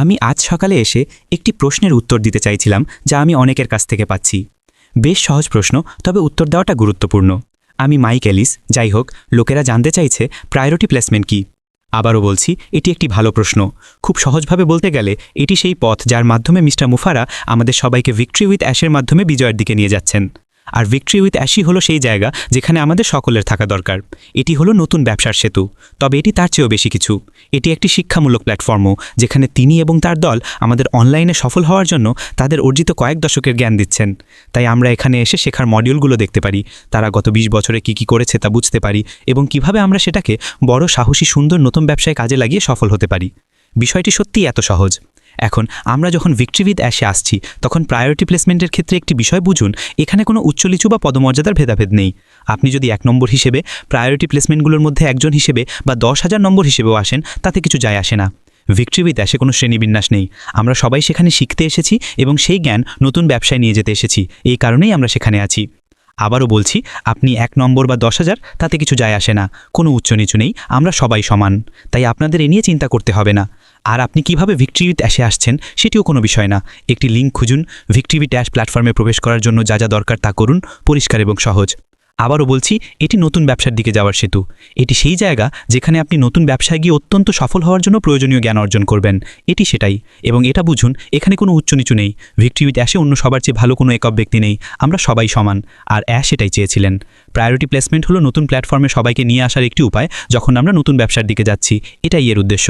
আমি আজ সকালে এসে একটি প্রশ্নের উত্তর দিতে চাইছিলাম যা আমি অনেকের কাছ থেকে পাচ্ছি। বেশ সহজ প্রশ্ন, তবে উত্তর দেওয়াটা গুরুত্বপূর্ণ। আমি মাইক এলিস। যাই হোক, লোকেরা জানতে চাইছে প্রায়োরিটি প্লেসমেন্ট কি। আবারও বলছি, এটি একটি ভালো প্রশ্ন। খুব সহজভাবে বলতে গেলে এটি সেই পথ যার মাধ্যমে মিস্টার মুফারা আমাদের সবাইকে ভিক্টরি উইথ অ্যাশের মাধ্যমে বিজয়ের দিকে নিয়ে যাচ্ছেন। আর ভিক্টরি উইথ অ্যাশই হলো সেই জায়গা যেখানে আমাদের সকলের থাকা দরকার। এটি হলো নতুন ব্যবসার সেতু, তবে এটি তার চেয়েও বেশি কিছু। এটি একটি শিক্ষামূলক প্ল্যাটফর্মও, যেখানে তিনি এবং তার দল আমাদের অনলাইনে সফল হওয়ার জন্য তাদের অর্জিত কয়েক দশকের জ্ঞান দিচ্ছেন। তাই আমরা এখানে এসে শেখার মডিউলগুলো দেখতে পারি, তারা গত 20 বছরে কী করেছে তা বুঝতে পারি, এবং কিভাবে আমরা সেটাকে বড় সাহসী সুন্দর নতুন ব্যবসায় কাজে লাগিয়ে সফল হতে পারি। বিষয়টি সত্যিই এত সহজ। এখন আমরা যখন ভিক্টরি উইথ অ্যাশে আসছি, তখন প্রায়োরিটি প্লেসমেন্টের ক্ষেত্রে একটি বিষয় বুঝুন, এখানে কোনো উচ্চলিচু বা পদমর্যাদার ভেদাভেদ নেই। আপনি যদি 1 নম্বর হিসেবে প্রায়োরিটি প্লেসমেন্টগুলোর মধ্যে একজন হিসেবে বা 10,000 নম্বর হিসেবেও আসেন, তাতে কিছু যায় আসে না। ভিক্টরি উইথ অ্যাশে কোনো শ্রেণীবিন্যাস নেই। আমরা সবাই সেখানে শিখতে এসেছি এবং সেই জ্ঞান নতুন ব্যবসায় নিয়ে যেতে এসেছি। এই কারণেই আমরা সেখানে আছি। আবারও বলছি, আপনি 1 নম্বর বা 10,000, তাতে কিছু যায় আসে না। কোনো উচ্চ নিচু নেই, আমরা সবাই সমান। তাই আপনাদের এ নিয়ে চিন্তা করতে হবে না। আর আপনি কিভাবে ভিক্টরি উইথ অ্যাশে আসছেন সেটিও কোনো বিষয় না। একটি লিঙ্ক খুঁজুন, ভিক্টরি উইথ অ্যাশ প্ল্যাটফর্মে প্রবেশ করার জন্য যা যা দরকার তা করুন, পরিষ্কার এবং সহজ। আবারও বলছি, এটি নতুন ব্যবসার দিকে যাওয়ার সেতু। এটি সেই জায়গা যেখানে আপনি নতুন ব্যবসায় গিয়ে অত্যন্ত সফল হওয়ার জন্য প্রয়োজনীয় জ্ঞান অর্জন করবেন। এটি সেটাই। এবং এটা বুঝুন, এখানে কোনো উচ্চ নিচু নেই। ভিক্টরি উইথ অ্যাশে অন্য সবার চেয়ে ভালো কোনো একক ব্যক্তি নেই। আমরা সবাই সমান। আর অ্যাশ এটাই চেয়েছিলেন। প্রায়োরিটি প্লেসমেন্ট হলো নতুন প্ল্যাটফর্মে সবাইকে নিয়ে আসার একটি উপায় যখন আমরা নতুন ব্যবসার দিকে যাচ্ছি। এটাই এর উদ্দেশ্য।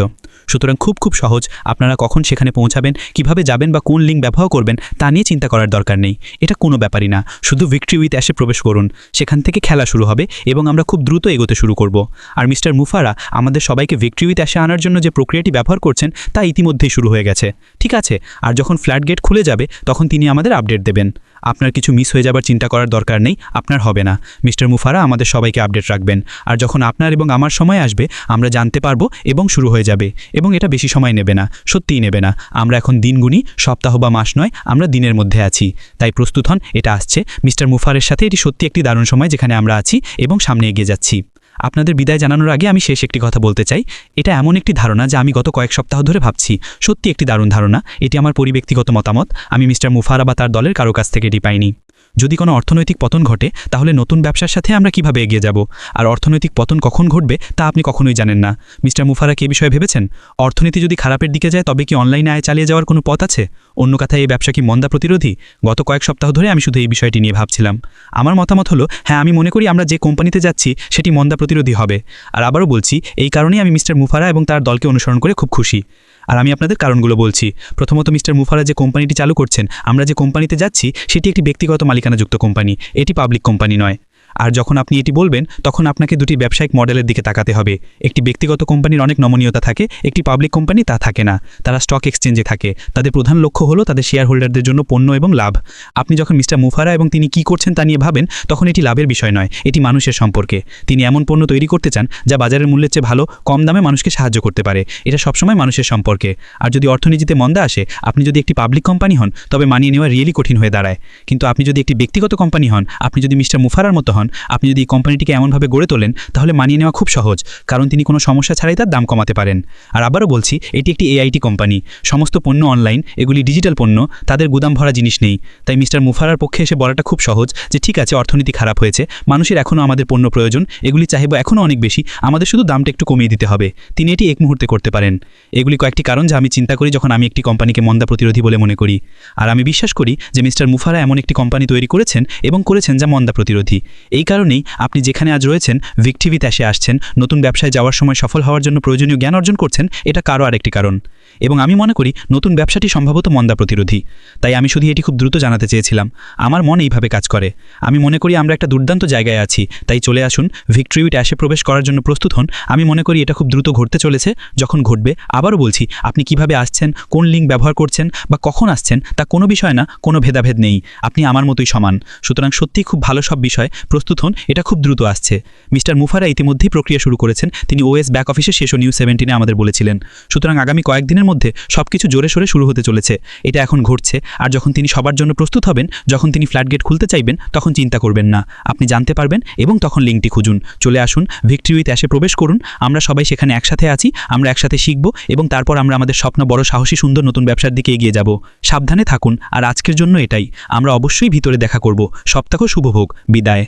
সুতরাং খুব সহজ। আপনারা কখন সেখানে পৌঁছাবেন, কিভাবে যাবেন বা কোন লিঙ্ক ব্যবহার করবেন তা নিয়ে চিন্তা করার দরকার নেই। এটা কোনো ব্যাপারই না। শুধু ভিক্টরি উইথ অ্যাশে প্রবেশ করুন। সেখান থেকে খেলা শুরু হবে এবং আমরা খুব দ্রুত এগোতে শুরু করব। আর মিস্টার মুফারা আমাদের সবাইকে ভিক্টরি উইথ অ্যাশে আনার জন্য যে প্রক্রিয়াটি ব্যবহার করছেন তা ইতিমধ্যেই শুরু হয়ে গেছে। ঠিক আছে, আর যখন ফ্ল্যাট গেট খুলে যাবে তখন তিনি আমাদের আপডেট দেবেন। আপনার কিছু মিস হয়ে যাবার চিন্তা করার দরকার নেই, আপনার হবে না। মিস্টার মুফারা আমাদের সবাইকে আপডেট রাখবেন। আর যখন আপনার এবং আমার সময় আসবে, আমরা জানতে পারবো এবং শুরু হয়ে যাবে। এবং এটা বেশি সময় নেবে না, সত্যিই নেবে না। আমরা এখন দিন গুনি, সপ্তাহ বা মাস নয়, আমরা দিনের মধ্যে আছি। তাই প্রস্তুত হন, এটা আসছে। মিস্টার মুফারের সাথে এটি সত্যি একটি দারুণ সময় যেখানে আমরা আছি এবং সামনে এগিয়ে যাচ্ছি। আপনাদের বিদায় জানানোর আগে আমি শেষ একটি কথা বলতে চাই। এটা এমন একটি ধারণা যা আমি গত কয়েক সপ্তাহ ধরে ভাবছি। সত্যি একটি দারুণ ধারণা। এটি আমার পরিব্যক্তিগত মতামত। আমি মিস্টার মুফারা বা তার দলের কারো কাছ থেকে এটি পাইনি। যদি কোনো অর্থনৈতিক পতন ঘটে, তাহলে নতুন ব্যবসার সাথে আমরা কিভাবে এগিয়ে যাব? আর অর্থনৈতিক পতন কখন ঘটবে তা আপনি কখনোই জানেন না। মিস্টার মুফারা কি এই বিষয়ে ভেবেছেন? অর্থনীতি যদি খারাপের দিকে যায়, তবে কি অনলাইনে আয় চালিয়ে যাওয়ার কোনো পথ আছে? অন্য কথায়, এই ব্যবসা কি মন্দা প্রতিরোধী? গত কয়েক সপ্তাহ ধরে আমি শুধু এই বিষয়টি নিয়ে ভাবছিলাম। আমার মতামত হলো, হ্যাঁ, আমি মনে করি আমরা যে কোম্পানিতে যাচ্ছি সেটি মন্দা প্রতিরোধী হবে। আর আবারও বলছি, এই কারণেই আমি মিস্টার মুফারা এবং তার দলকে অনুসরণ করে খুব খুশি। আর আমি আপনাদের কারণগুলো বলছি। প্রথমত, মিস্টার মুফারা যে কোম্পানিটি চালু করছেন, আমরা যে কোম্পানিতে যাচ্ছি সেটি একটি ব্যক্তিগত মালিকানাযুক্ত কোম্পানি। এটি পাবলিক কোম্পানি নয়। আর যখন আপনি এটি বলবেন, তখন আপনাকে দুটি ব্যবসায়িক মডেলের দিকে তাকাতে হবে। একটি ব্যক্তিগত কোম্পানির অনেক নমনীয়তা থাকে, একটি পাবলিক কোম্পানি তা থাকে না। তারা স্টক এক্সচেঞ্জে থাকে। তাদের প্রধান লক্ষ্য হলো তাদের শেয়ার হোল্ডারদের জন্য পণ্য এবং লাভ। আপনি যখন মিস্টার মুফারা এবং তিনি কি করছেন তা নিয়ে ভাবেন, তখন এটি লাভের বিষয় নয়, এটি মানুষের সম্পর্কে। তিনি এমন পণ্য তৈরি করতে চান যা বাজারের মূল্যের চেয়ে ভালো, কম দামে মানুষকে সাহায্য করতে পারে। এটা সবসময় মানুষের সম্পর্কে। আর যদি অর্থনীতিতে মন্দা আসে, আপনি যদি একটি পাবলিক কোম্পানি হন, তবে মানিয়ে নেওয়া রিয়েলি কঠিন হয়ে দাঁড়ায়। কিন্তু আপনি যদি একটি ব্যক্তিগত কোম্পানি হন, আপনি যদি মিস্টার মুফারার মতো হন, আপনি যদি এই কোম্পানিটিকে এমনভাবে গড়ে তোলেন, তাহলে মানিয়ে নেওয়া খুব সহজ, কারণ তিনি কোনো সমস্যা ছাড়াই তার দাম কমাতে পারেন। আর আবারও বলছি, এটি একটি এআইটি কোম্পানি। সমস্ত পণ্য অনলাইন, এগুলি ডিজিটাল পণ্য, তাদের গুদাম ভরা জিনিস নেই। তাই মিস্টার মুফারার পক্ষে এসে বলাটা খুব সহজ যে ঠিক আছে, অর্থনীতি খারাপ হয়েছে, মানুষের এখনও আমাদের পণ্য প্রয়োজন, এগুলি চাহিদা এখনও অনেক বেশি, আমাদের শুধু দামটা একটু কমিয়ে দিতে হবে। তিনি এটি এক মুহূর্তে করতে পারেন। এগুলি কয়েকটি কারণ যা আমি চিন্তা করি যখন আমি একটি কোম্পানিকে মন্দা প্রতিরোধী বলে মনে করি। আর আমি বিশ্বাস করি যে মিস্টার মুফারা এমন একটি কোম্পানি তৈরি করেছেন এবং করেছেন যা মন্দা প্রতিরোধী। এই কারণেই আপনি যেখানে আজ রয়েছেন, ভিক্টরি উইথ অ্যাশে আসছেন, নতুন ব্যবসায় যাওয়ার সময় সফল হওয়ার জন্য প্রয়োজনীয় জ্ঞান অর্জন করছেন, এটা কারো আরেকটি কারণ। এবং আমি মনে করি নতুন ব্যবসাটি সম্ভবত মন্দা প্রতিরোধী। তাই আমি শুধু এটি খুব দ্রুত জানাতে চেয়েছিলাম। আমার মন এইভাবে কাজ করে। আমি মনে করি আমরা একটা দুর্দান্ত জায়গায় আছি। তাই চলে আসুন, ভিক্টরি উইথ অ্যাশে প্রবেশ করার জন্য প্রস্তুত হন। আমি মনে করি এটা খুব দ্রুত ঘটতে চলেছে। যখন ঘটবে, আবারও বলছি, আপনি কিভাবে আসছেন, কোন লিঙ্ক ব্যবহার করছেন বা কখন আসছেন তা কোনো বিষয় না, কোনো ভেদাভেদ নেই। আপনি আমার মতোই সমান। সুতরাং সত্যিই খুব ভালো সব বিষয়। প্রস্তুত হন, এটা খুব দ্রুত আসছে। মিস্টার মুফারা ইতিমধ্যেই প্রক্রিয়া শুরু করেছেন, তিনি ওএস ব্যাক অফিসের শেষ নিউজ 17 আমাদের বলেছিলেন। সুতরাং আগামী কয়েকদিনের মধ্যে সবকিছু জোরে সোরে শুরু হতে চলেছে। এটা এখন ঘটছে, আর যখন তিনি সবার জন্য প্রস্তুত হবেন, যখন তিনি ফ্ল্যাট গেট খুলতে চাইবেন, তখন চিন্তা করবেন না, আপনি জানতে পারবেন এবং তখন লিঙ্কটি খুঁজুন। চলে আসুন, ভিক্টরি উইথ অ্যাশে প্রবেশ করুন। আমরা সবাই সেখানে একসাথে আছি, আমরা একসাথে শিখব এবং তারপর আমরা আমাদের স্বপ্ন বড় সাহসী সুন্দর নতুন ব্যবসার দিকে এগিয়ে যাব। সাবধানে থাকুন, আর আজকের জন্য এটাই। আমরা অবশ্যই ভিতরে দেখা করব। সপ্তাহ শুভভোগ। বিদায়।